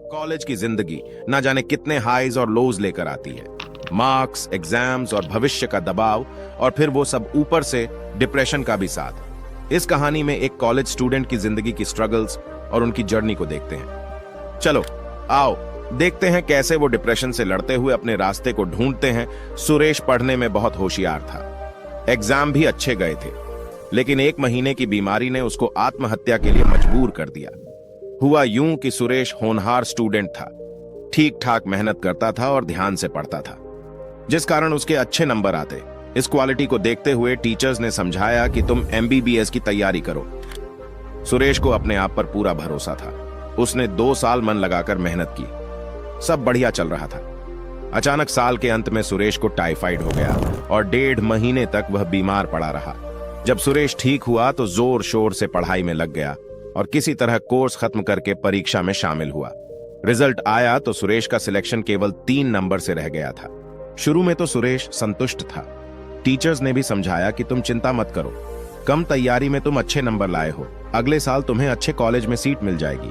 College की जिंदगी ना जाने कितने हाईज और लोज लेकर आती है। मार्क्स, एग्जाम्स और भविष्य का दबाव, और फिर वो सब ऊपर से डिप्रेशन का भी साथ। इस कहानी में एक कॉलेज स्टूडेंट की जिंदगी की स्ट्रगल्स और उनकी जर्नी को देखते हैं। चलो आओ देखते हैं कैसे वो डिप्रेशन से लड़ते हुए अपने रास्ते को ढूंढते हैं। सुरेश पढ़ने में बहुत होशियार था, एग्जाम भी अच्छे गए थे, लेकिन 1 महीने की बीमारी ने उसको आत्महत्या के लिए मजबूर कर दिया। हुआ यूं कि सुरेश होनहार स्टूडेंट था, ठीक ठाक मेहनत करता था और ध्यान से पढ़ता था, जिस कारण उसके अच्छे नंबर आते। इस क्वालिटी को देखते हुए टीचर्स ने समझाया कि तुम MBBS की तैयारी करो। सुरेश को अपने आप पर पूरा भरोसा था। उसने 2 साल मन लगाकर मेहनत की, सब बढ़िया चल रहा था। अचानक साल के अंत में सुरेश को टाइफाइड हो गया और 1.5 महीने तक वह बीमार पड़ा रहा। जब सुरेश ठीक हुआ तो जोर शोर से पढ़ाई में लग गया और किसी तरह कोर्स खत्म करके परीक्षा में शामिल हुआ। रिजल्ट आया तो सुरेश का सिलेक्शन केवल 3 नंबर से रह गया था। शुरू में तो सुरेश संतुष्ट था। टीचर्स ने भी समझाया कि तुम चिंता मत करो, कम तैयारी में तुम अच्छे नंबर लाए हो, अगले साल तुम्हें अच्छे कॉलेज में सीट मिल जाएगी,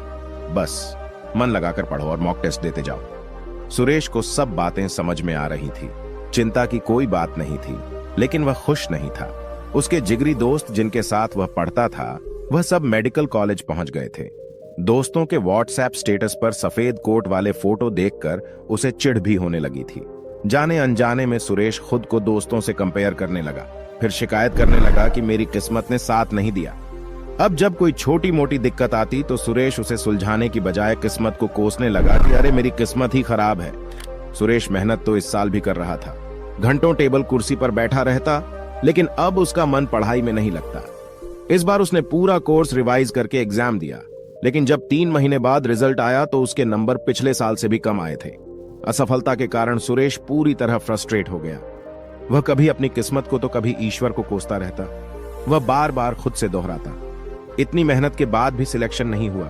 बस मन लगाकर पढ़ो और मॉक टेस्ट देते जाओ। सुरेश को सब बातें समझ में आ रही थी, चिंता की कोई बात नहीं थी, लेकिन वह खुश नहीं था। उसके जिगरी दोस्त जिनके साथ वह पढ़ता था, वह सब मेडिकल कॉलेज पहुंच गए थे। दोस्तों के व्हाट्सएप स्टेटस पर सफेद कोट वाले फोटो देखकर उसे चिढ़ भी होने लगी थी। जाने अनजाने में सुरेश खुद को दोस्तों से कंपेयर करने लगा, फिर शिकायत करने लगा कि मेरी किस्मत ने साथ नहीं दिया। अब जब कोई छोटी मोटी दिक्कत आती तो सुरेश उसे सुलझाने की बजाय किस्मत को कोसने लगा कि अरे मेरी किस्मत ही खराब है। सुरेश मेहनत तो इस साल भी कर रहा था, घंटों टेबल कुर्सी पर बैठा रहता, लेकिन अब उसका मन पढ़ाई में नहीं लगता। इस बार उसने पूरा कोर्स रिवाइज करके एग्जाम दिया, लेकिन जब 3 महीने बाद रिजल्ट आया तो उसके नंबर पिछले साल से भी कम आए थे। असफलता के कारण सुरेश पूरी तरह फ्रस्ट्रेट हो गया। वह कभी अपनी किस्मत को तो कभी ईश्वर को कोसता रहता। वह बार बार खुद से दोहराता, इतनी मेहनत के बाद भी सिलेक्शन नहीं हुआ,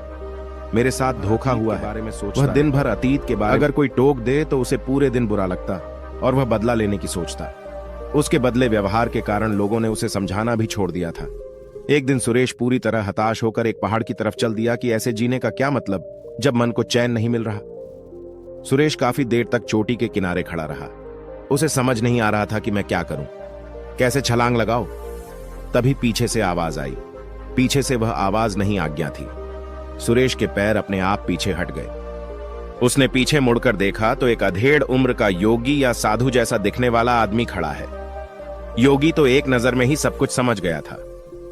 मेरे साथ धोखा हुआ है। बारे में सोचता। वह दिन भर अतीत के बारे में अगर कोई टोक दे तो उसे पूरे दिन बुरा लगता और वह बदला लेने की सोचता। उसके बदले व्यवहार के कारण लोगों ने उसे समझाना भी छोड़ दिया था। एक दिन सुरेश पूरी तरह हताश होकर एक पहाड़ की तरफ चल दिया कि ऐसे जीने का क्या मतलब जब मन को चैन नहीं मिल रहा। सुरेश काफी देर तक चोटी के किनारे खड़ा रहा। उसे समझ नहीं आ रहा था कि मैं क्या करूं, कैसे छलांग लगाऊं। तभी पीछे से आवाज आई। पीछे से वह आवाज नहीं, आज्ञा थी। सुरेश के पैर अपने आप पीछे हट गए। उसने पीछे मुड़कर देखा तो एक अधेड़ उम्र का योगी या साधु जैसा दिखने वाला आदमी खड़ा है। योगी तो एक नजर में ही सब कुछ समझ गया था।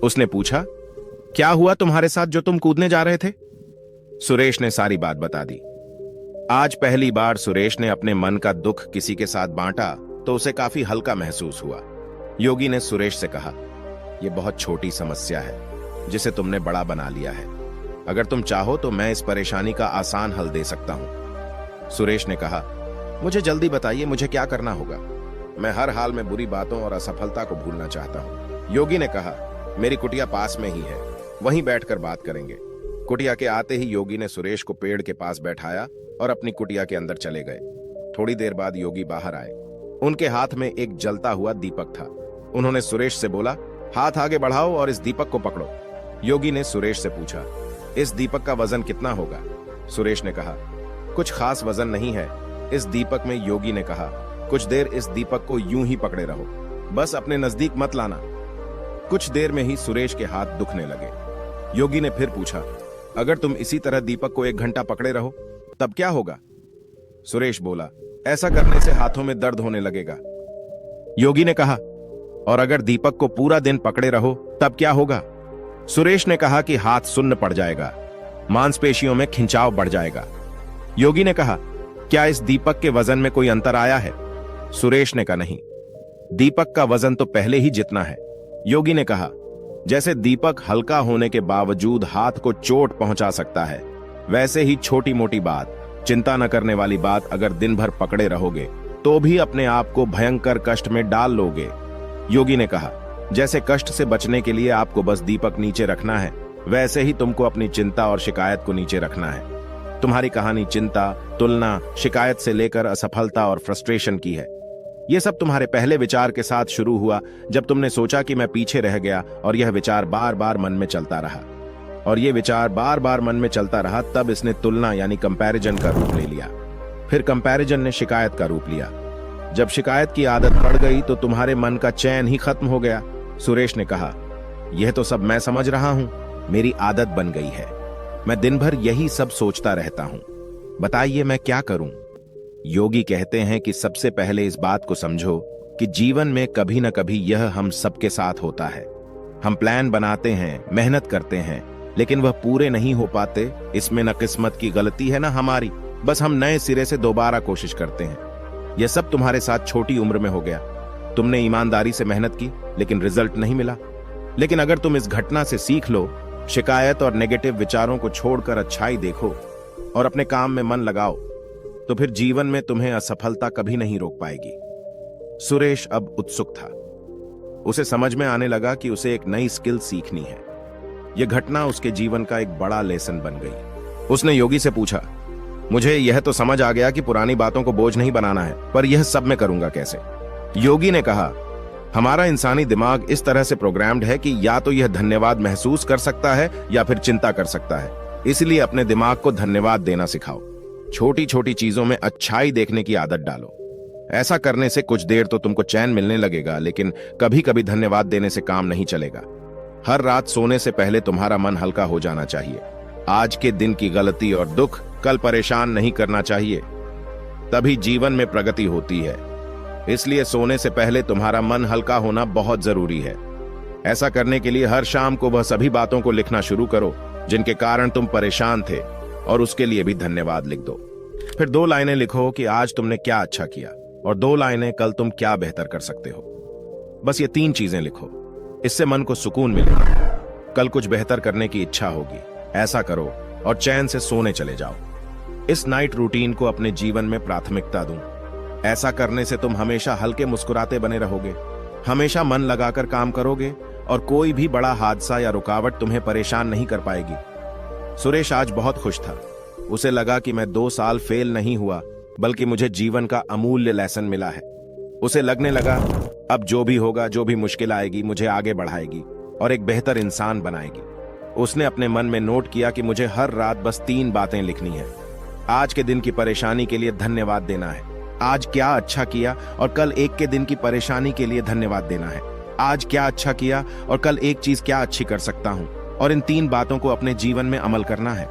उसने पूछा, क्या हुआ तुम्हारे साथ जो तुम कूदने जा रहे थे? सुरेश ने सारी बात बता दी। आज पहली बार सुरेश ने अपने मन का दुख किसी के साथ बांटा तो उसे काफी हल्का महसूस हुआ। योगी ने सुरेश से कहा, यह बहुत छोटी समस्या है जिसे तुमने बड़ा बना लिया है। अगर तुम चाहो तो मैं इस परेशानी का आसान हल दे सकता हूं। सुरेश ने कहा, मुझे जल्दी बताइए, मुझे क्या करना होगा? मैं हर हाल में बुरी बातों और असफलता को भूलना चाहता हूं। योगी ने कहा, मेरी कुटिया पास में ही है, वहीं बैठकर बात करेंगे। कुटिया के आते ही योगी ने सुरेश को पेड़ के पास बैठाया और अपनी कुटिया के अंदर चले गए। थोड़ी देर बाद योगी बाहर आए। उनके हाथ में एक जलता हुआ दीपक था। उन्होंने सुरेश से बोला, हाथ आगे बढ़ाओ और इस दीपक को पकड़ो। योगी ने सुरेश से पूछा, इस दीपक का वजन कितना होगा? सुरेश ने कहा, कुछ खास वजन नहीं है इस दीपक में। योगी ने कहा, कुछ देर इस दीपक को यूं ही पकड़े रहो, बस अपने नजदीक मत लाना। कुछ देर में ही सुरेश के हाथ दुखने लगे। योगी ने फिर पूछा, अगर तुम इसी तरह दीपक को 1 घंटा पकड़े रहो तब क्या होगा? सुरेश बोला, ऐसा करने से हाथों में दर्द होने लगेगा। योगी ने कहा, और अगर दीपक को पूरा दिन पकड़े रहो तब क्या होगा? सुरेश ने कहा कि हाथ सुन्न पड़ जाएगा, मांसपेशियों में खिंचाव बढ़ जाएगा। योगी ने कहा, क्या इस दीपक के वजन में कोई अंतर आया है? सुरेश ने कहा, नहीं, दीपक का वजन तो पहले ही जितना है। योगी ने कहा, जैसे दीपक हल्का होने के बावजूद हाथ को चोट पहुंचा सकता है, वैसे ही छोटी मोटी बात, चिंता न करने वाली बात अगर दिन भर पकड़े रहोगे तो भी अपने आप को भयंकर कष्ट में डाल लोगे। योगी ने कहा, जैसे कष्ट से बचने के लिए आपको बस दीपक नीचे रखना है, वैसे ही तुमको अपनी चिंता और शिकायत को नीचे रखना है। तुम्हारी कहानी चिंता, तुलना, शिकायत से लेकर असफलता और फ्रस्ट्रेशन की है। यह सब तुम्हारे पहले विचार के साथ शुरू हुआ जब तुमने सोचा कि मैं पीछे रह गया, और यह विचार बार बार मन में चलता रहा। और ये विचार बार बार मन में चलता रहा। तब इसने तुलना यानी कंपैरिजन का रूप ले लिया। फिर कंपैरिजन ने शिकायत का रूप लिया। जब शिकायत की आदत पड़ गई तो तुम्हारे मन का चैन ही खत्म हो गया। सुरेश ने कहा, यह तो सब मैं समझ रहा हूं, मेरी आदत बन गई है। मैं दिन भर यही सब सोचता रहता हूं। बताइए मैं क्या करूं? योगी कहते हैं कि सबसे पहले इस बात को समझो कि जीवन में कभी न कभी यह हम सबके साथ होता है। हम प्लान बनाते हैं, मेहनत करते हैं, लेकिन वह पूरे नहीं हो पाते। इसमें न किस्मत की गलती है न हमारी, बस हम नए सिरे से दोबारा कोशिश करते हैं। यह सब तुम्हारे साथ छोटी उम्र में हो गया। तुमने ईमानदारी से मेहनत की लेकिन रिजल्ट नहीं मिला। लेकिन अगर तुम इस घटना से सीख लो, शिकायत और नेगेटिव विचारों को छोड़कर अच्छाई देखो और अपने काम में मन लगाओ, तो फिर जीवन में तुम्हें असफलता कभी नहीं रोक पाएगी। सुरेश अब उत्सुक था। उसे समझ में आने लगा कि उसे एक नई स्किल सीखनी है। यह घटना उसके जीवन का एक बड़ा लेसन बन गई। उसने योगी से पूछा, मुझे यह तो समझ आ गया कि पुरानी बातों को बोझ नहीं बनाना है, पर यह सब मैं करूंगा कैसे? योगी ने कहा, हमारा इंसानी दिमाग इस तरह से प्रोग्राम्ड है कि या तो यह धन्यवाद महसूस कर सकता है या फिर चिंता कर सकता है। इसलिए अपने दिमाग को धन्यवाद देना सिखाओ। छोटी छोटी चीजों में अच्छाई देखने की आदत डालो। ऐसा करने से कुछ देर तो तुमको चैन मिलने लगेगा, लेकिन कभी कभी धन्यवाद देने से काम नहीं चलेगा। हर रात सोने से पहले तुम्हारा मन हल्का हो जाना चाहिए। आज के दिन की गलती और दुख कल परेशान नहीं करना चाहिए, तभी जीवन में प्रगति होती है। इसलिए सोने से पहले तुम्हारा मन हल्का होना बहुत जरूरी है। ऐसा करने के लिए हर शाम को वह सभी बातों को लिखना शुरू करो जिनके कारण तुम परेशान थे, और उसके लिए भी धन्यवाद लिख दो। फिर 2 लाइनें लिखो कि आज तुमने क्या अच्छा किया, और 2 लाइनें कल तुम क्या बेहतर कर सकते हो। बस ये 3 चीजें लिखो। इससे मन को सुकून मिलेगा। कल कुछ बेहतर करने की इच्छा होगी। ऐसा करो और चैन से सोने चले जाओ। इस नाइट रूटीन को अपने जीवन में प्राथमिकता दूं। ऐसा करने से तुम हमेशा हल्के मुस्कुराते बने रहोगे, हमेशा मन लगाकर काम करोगे, और कोई भी बड़ा हादसा या रुकावट तुम्हें परेशान नहीं कर पाएगी। सुरेश आज बहुत खुश था। उसे लगा कि मैं 2 साल फेल नहीं हुआ, बल्कि मुझे जीवन का अमूल्य लेसन मिला है। उसे लगने लगा, अब जो भी होगा, जो भी मुश्किल आएगी, मुझे आगे बढ़ाएगी और एक बेहतर इंसान बनाएगी। उसने अपने मन में नोट किया कि मुझे हर रात बस 3 बातें लिखनी है। आज के दिन की परेशानी के लिए धन्यवाद देना है। आज क्या अच्छा किया और कल एक के दिन की परेशानी के लिए धन्यवाद देना है। आज क्या अच्छा किया और कल एक चीज क्या अच्छी कर सकता हूं, और इन 3 बातों को अपने जीवन में अमल करना है।